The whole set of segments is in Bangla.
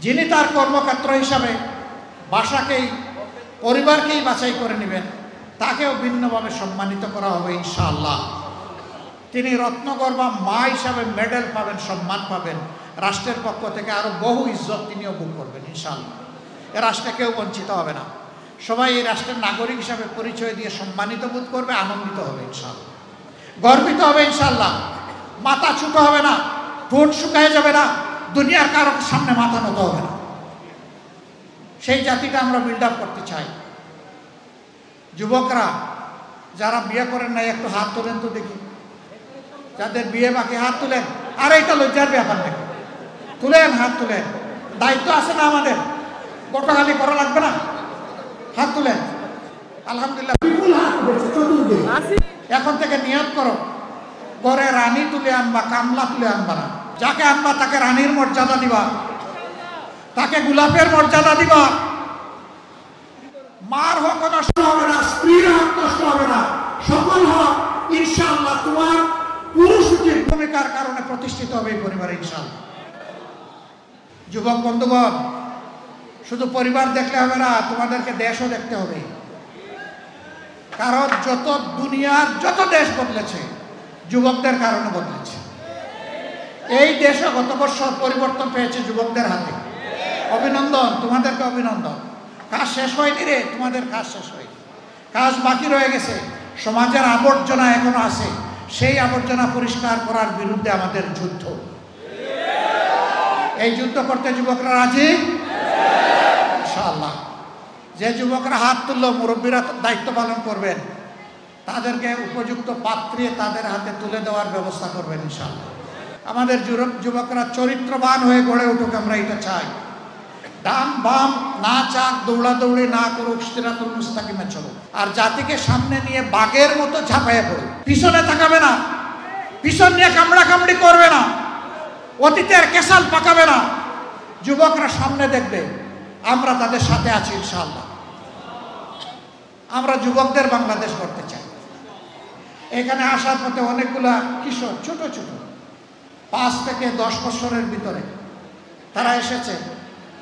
যিনি তার কর্মক্ষেত্র হিসাবে বাসাকেই পরিবারকেই বাছাই করে নেবেন তাকেও ভিন্নভাবে সম্মানিত করা হবে ইনশাআল্লাহ। তিনি রত্নগর্ভা মা হিসাবে মেডেল পাবেন, সম্মান পাবেন, রাষ্ট্রের পক্ষ থেকে আরও বহু ইজ্জত তিনিও ভোগ করবেন ইনশাআল্লাহ। এ রাষ্ট্রে কেউ বঞ্চিত হবে না, সবাই এই রাষ্ট্রের নাগরিক হিসাবে পরিচয় দিয়ে সম্মানিত বোধ করবে, আনন্দিত হবে ইনশাআল্লাহ, গর্বিত হবে ইনশাআল্লাহ। মাথা ছুটো হবে না, ঠোঁট শুকায় যাবে না, দুনিয়ার কারোর সামনে মাথা নত হবে না। সেই জাতিটা আমরা বিল্ড আপ করতে চাই। যুবকরা যারা বিয়ে করেন নাই একটু হাত তোলেন তো দেখি, যাদের বিয়ে বাকি হাত তুলেন। আর এইটা লজ্জার ব্যাপার নাকি? তুলেন, হাত তুলেন, দায়িত্ব আছে না আমাদের, গোটাখালি করা লাগবে না, হাত তুলেন। আলহামদুলিল্লাহ, এখন থেকে নিয়ত করো ঘরে রানী তুলে আনবা, কামলা তুলে আনবা না। যাকে আনবা তাকে রানীর মর্যাদা দিবা, তাকে গোলাপের মর্যাদা দিবা। মার হক নষ্ট হবে না, স্ত্রীর হক নষ্ট হবে না, সকল হক ইনশাআল্লাহ তোমার পুরুষের ভূমিকার কারণে প্রতিষ্ঠিত হবে এই পরিবারে ইনশাআল্লাহ। যুবক বন্ধুগণ, শুধু পরিবার দেখলে হবে না, তোমাদেরকে দেশও দেখতে হবে। কারণ যত দুনিয়ার যত দেশ বদলেছে যুবকদের কারণে বদলেছে। এই দেশও গত বছর পরিবর্তন পেয়েছে যুবকদের হাতে। অভিনন্দন, তোমাদেরকে অভিনন্দন। কাজ শেষ হয়নি রে, তোমাদের কাজ শেষ হয়নি, কাজ বাকি রয়ে গেছে। সমাজের আবর্জনা এখনো আছে, সেই আবর্জনা পরিষ্কার করার বিরুদ্ধে আমাদের যুদ্ধ। এই যুদ্ধ করতে যুবকরা রাজি ইনশাআল্লাহ। যে যুবকরা হাত তুললো, মুরব্বীরা দায়িত্ব পালন করবেন, তাদেরকে উপযুক্ত পাত্রে তাদের হাতে তুলে দেওয়ার ব্যবস্থা করবেন ইনশাআল্লাহ। আমাদের যুবকরা চরিত্রবান হয়ে গড়ে উঠুক, আমরা এটা চাই। ডান বাম না চাক, দৌড়াদৌড়ি না করুক, সিরাতুল মুস্তাকিমে চলুক। আর জাতিকে সামনে নিয়ে বাঘের মতো ঝাঁপাইয়া পড়ুক, পিছনে তাকাবে না, পিছন নিয়ে কামড়া কামড়ি করবে না, অতীতের কেসাল পাকাবে না। যুবকরা সামনে দেখবে, আমরা তাদের সাথে আছি ইনশাআল্লাহ। আমরা যুবকদের বাংলাদেশ করতে চাই। এখানে আসার পথে অনেকগুলা কিশোর, ছোট ছোট 5 থেকে 10 বছরের ভিতরে তারা এসেছে,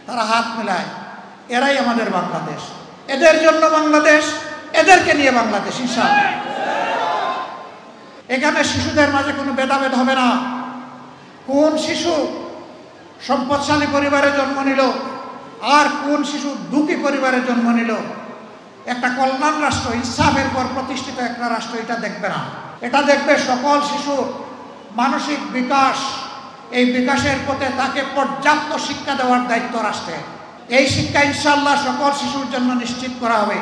তারা হাত মেলায়, এরাই আমাদের বাংলাদেশ, এদের জন্য বাংলাদেশ, এদেরকে নিয়ে বাংলাদেশ ইনশাআল্লাহ। এখানে শিশুদের মাঝে কোনো ভেদাভেদ হবে না। কোন শিশু সম্পদশালী পরিবারে জন্ম নিল আর কোন শিশু দুঃখী পরিবারে জন্ম নিল, একটা কল্যাণ রাষ্ট্র, ইনসাফের পর প্রতিষ্ঠিত একটা রাষ্ট্র এটা দেখবে না। এটা দেখবে সকল শিশুর মানসিক বিকাশ, এই বিকাশের পথে তাকে পর্যাপ্ত শিক্ষা দেওয়ার দায়িত্ব রাষ্ট্রের। এই শিক্ষা ইনশাআল্লাহ সকল শিশুর জন্য নিশ্চিত করা হবে।